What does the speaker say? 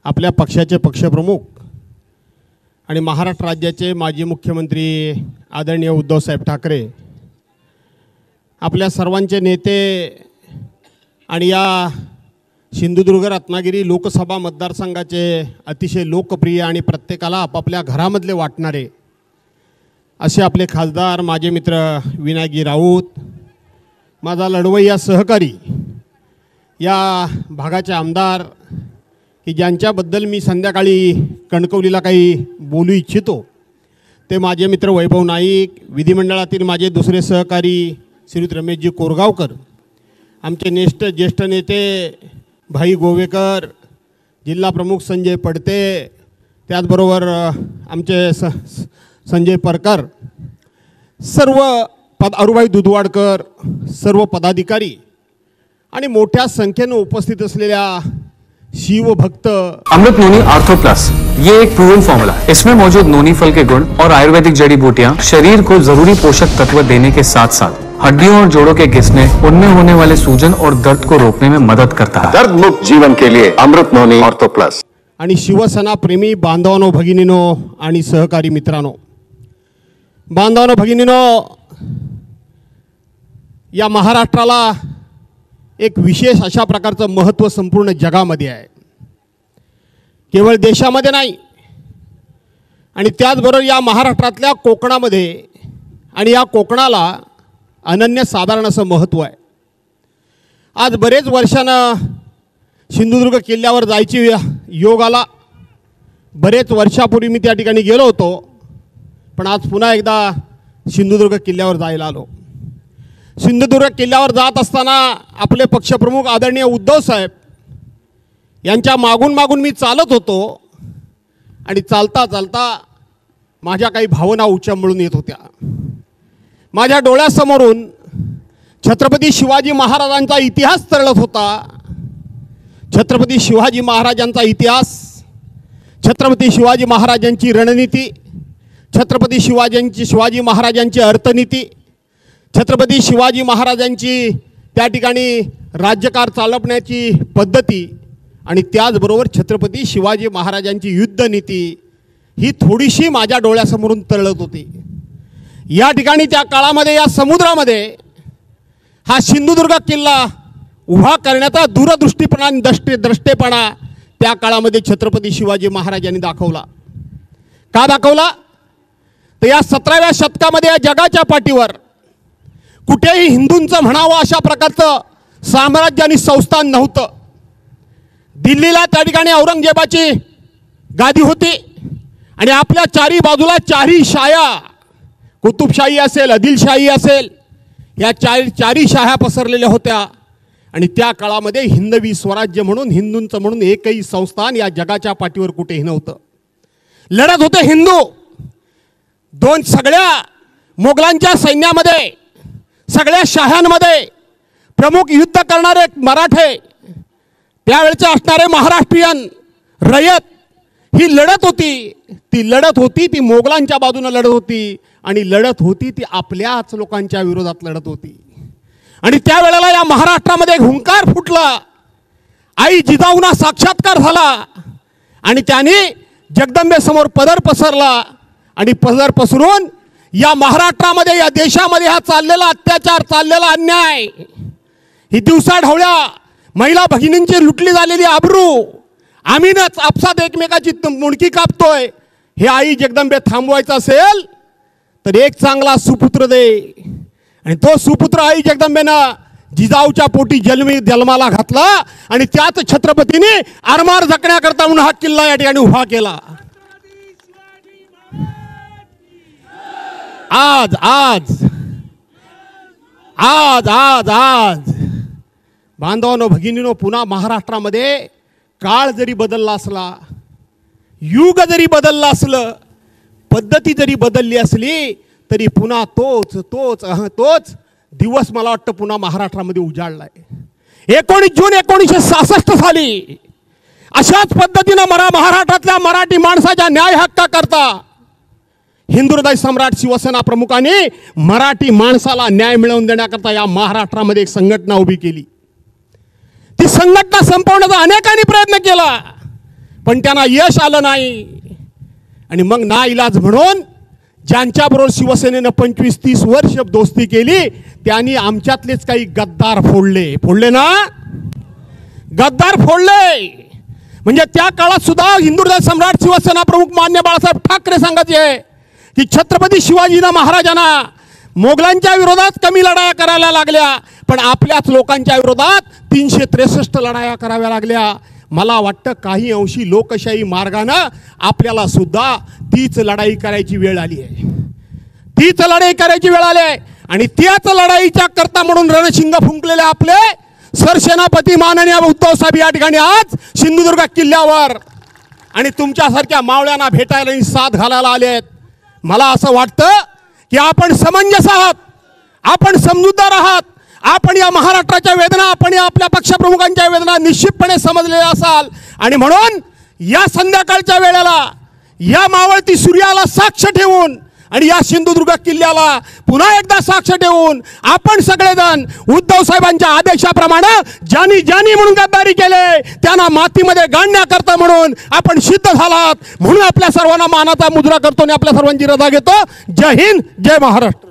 आपल्या पक्षाचे पक्षप्रमुख आणि महाराष्ट्र राज्याचे माजी मुख्यमंत्री आदरणीय उद्धवसाहेब ठाकरे, आपल्या सर्वांचे नेते आणि या सिंधुदुर्ग रत्नागिरी लोकसभा मतदारसंघाचे अतिशय लोकप्रिय आणि प्रत्येकाला आपापल्या घरामधले वाटणारे असे आपले खासदार, माझे मित्र विनायकजी राऊत, माझा लढवय्या सहकारी, या भागाचे आमदार की ज्यांच्याबद्दल मी संध्याकाळी कणकवलीला काही बोलू इच्छितो, ते माझे मित्र वैभव नाईक, विधिमंडळातील माझे दुसरे सहकारी श्रीयुत रमेशजी कोरगावकर, आमचे ज्येष्ठ नेते भाई गोवेकर, जिल्हा प्रमुख संजय पडते, त्याचबरोबर आमचे संजय परकर, सर्व अरुभाई दुधवाडकर, सर्व पदाधिकारी आणि मोठ्या संख्येने उपस्थित असलेल्या शिवभक्त। अमृत नोनी आर्थो प्लस ये एक प्रूवन फॉर्मूला है। इसमें मौजूद नोनी फल के गुण और आयुर्वेदिक जड़ी बूटियां शरीर को जरूरी पोषक तत्व देने के साथ साथ हड्डियों और जोड़ों के घिसने, उनमें होने वाले सूजन और दर्द को रोकने में मदद करता है। दर्द मुक्त जीवन के लिए अमृत नोनी आर्थो प्लस। आणि शिवसेना प्रेमी बांधवांनो, भगिनीनो आणि सहकारी मित्रांनो, बांधवांनो, भगिनीनो, या महाराष्ट्राला एक विशेष अशा प्रकारचं महत्त्व संपूर्ण जगामध्ये आहे, केवळ देशामध्ये नाही, आणि त्याचबरोबर या महाराष्ट्रातल्या कोकणामध्ये आणि या कोकणाला अनन्यसाधारण असं महत्त्व आहे। आज बरेच वर्षानं सिंधुदुर्ग किल्ल्यावर जायची योग आला। बरेच वर्षापूर्वी मी त्या ठिकाणी गेलो होतो, पण आज पुन्हा एकदा सिंधुदुर्ग किल्ल्यावर जायला आलो। सिंधुदुर्ग किल्ल्यावर जात असताना आपले पक्षप्रमुख आदरणीय उद्धव साहेब यांच्या मागून मागून मी चालत होतो आणि चालता चालता माझ्या काही भावना उचंबळून येत होत्या। माझ्या डोळ्यासमोरून छत्रपती शिवाजी महाराजांचा इतिहास तरळत होता। छत्रपती शिवाजी महाराजांचा इतिहास, छत्रपती शिवाजी महाराजांची रणनीती, छत्रपती शिवाजी महाराजांची अर्थनीती, छत्रपती शिवाजी महाराजांची त्या ठिकाणी राज्यकार चालवण्याची पद्धती आणि त्याचबरोबर छत्रपती शिवाजी महाराजांची युद्धनीती ही थोडीशी माझ्या डोळ्यासमोरून तरळत होती। या ठिकाणी त्या काळामध्ये या समुद्रामध्ये हा सिंधुदुर्ग किल्ला उभा करण्याचा दूरदृष्टीपणा, द्रष्टेपणा त्या काळामध्ये छत्रपती शिवाजी महाराजांनी दाखवला। का दाखवला? तर या 17व्या शतकामध्ये या जगाच्या पाठीवर कुठेही हिंदूंचं म्हणावं अशा प्रकारचं साम्राज्य आणि संस्थान नव्हतं। दिल्लीला त्या ठिकाणी औरंगजेबाची गादी होती आणि आपल्या चारी बाजूला चारही शाया, कुतुबशाही असेल, आदिलशाही असेल, या चारी शाह्या पसरलेल्या होत्या। आणि त्या काळामध्ये हिंदवी स्वराज्य म्हणून, हिंदूंचं म्हणून एकही संस्थान या जगाच्या पाठीवर कुठेही नव्हतं। लढत होते हिंदू। दोन सगळ्या मोगलांच्या सैन्यामध्ये, सगळ्या शाह्यांमध्ये प्रमुख युद्ध करणारे मराठे, त्यावेळचे असणारे महाराष्ट्रीयन रयत, ही लढत होती। ती लढत होती ती मोगलांच्या बाजूने लढत होती आणि लढत होती ती आपल्याच लोकांच्या विरोधात लढत होती। आणि त्यावेळेला या महाराष्ट्रामध्ये हुंकार फुटला, आई जिजाऊंना साक्षात्कार झाला आणि त्याने जगदंबेसमोर पदर पसरला आणि पदर पसरून या महाराष्ट्रामध्ये, या देशामध्ये हा चाललेला अत्याचार, चाललेला अन्याय, ही दिवसाढवळ्या महिला भगिनींची लुटली झालेली आबरू, आम्हीच आपसात एकमेकाची मुंडकी कापतोय, हे आई जगदंबे थांबवायचं असेल तर एक चांगला सुपुत्र दे। आणि तो सुपुत्र आई जगदंबेनं जिजाऊच्या पोटी जन्माला घातला आणि त्याच छत्रपतीने आरमार जखण्याकरता म्हणून हा किल्ला या ठिकाणी उभा केला। आज आज आज आज आज बांधवांनो, भगिनीनो, पुन्हा महाराष्ट्रामध्ये काळ जरी बदलला असला, युग जरी बदलला असलं, पद्धती जरी बदलली असली, तरी पुन्हा तोच दिवस मला वाटतं पुन्हा महाराष्ट्रामध्ये उजाडलाय। 19 जून 1966 साली अशाच पद्धतीनं महाराष्ट्रातल्या मराठी माणसाच्या न्याय हक्काकरता हिंदू हृदय सम्राट शिवसेना प्रमुखांनी मराठी माणसाला न्याय मिळवून देण्याकरता या महाराष्ट्रामध्ये एक संघटना उभी केली। ती संघटना संपवण्याचा अनेकांनी प्रयत्न केला, पण त्यांना यश आलं नाही. आणि मग नाइलाज म्हणून ज्यांच्याबरोबर शिवसेनेनं 25-30 वर्ष दोस्ती केली त्यांनी आमच्यातलेच काही गद्दार फोडले ना, गद्दार फोडले. म्हणजे त्या काळात सुद्धा हिंदुत्व सम्राट शिवसेना प्रमुख मान्य बाळासाहेब ठाकरे सांगायचे की छत्रपती शिवाजींना महाराजांना मोगलांच्या विरोधात कमी लढाया करायला लागल्या, पण आपल्याच लोकांच्या विरोधात 363 लढाया कराव्या लागल्या. मला वाटतं काही अंशी लोकशाही मार्गानं आपल्याला सुद्धा तीच लढाई करायची वेळ आली आहे, तीच लढाई करायची वेळ आली आहे. आणि त्याच लढाईच्या करता म्हणून रणशिंग फुंकलेले आपले सरसेनापती माननीय उद्धव साहेब या ठिकाणी आज सिंधुदुर्ग किल्ल्यावर आणि तुमच्यासारख्या मावळ्यांना भेटायला आणि साथ घालायला आलेत. मला असं वाटतं की आपण समंजस आहात, आपण समजूतदार आहात, आपण या महाराष्ट्राच्या वेदना, आपण या आपल्या पक्षप्रमुखांच्या वेदना निश्चितपणे समजलेल्या असाल. आणि म्हणून या संध्याकाळच्या वेळेला या मावळती सूर्याला साक्ष ठेवून आणि या सिंधुदुर्ग किल्ल्याला पुन्हा एकदा साक्ष ठेवून आपण सगळेजण उद्धव साहेबांच्या आदेशाप्रमाणे ज्यांनी म्हणून गद्दारी केले त्यांना मातीमध्ये गाडण्याकरता म्हणून आपण सिद्ध झालात. म्हणून आपल्या सर्वांना मानाचा मुजरा करतो आणि आपल्या सर्वांची रजा घेतो. जय हिंद, जय महाराष्ट्र.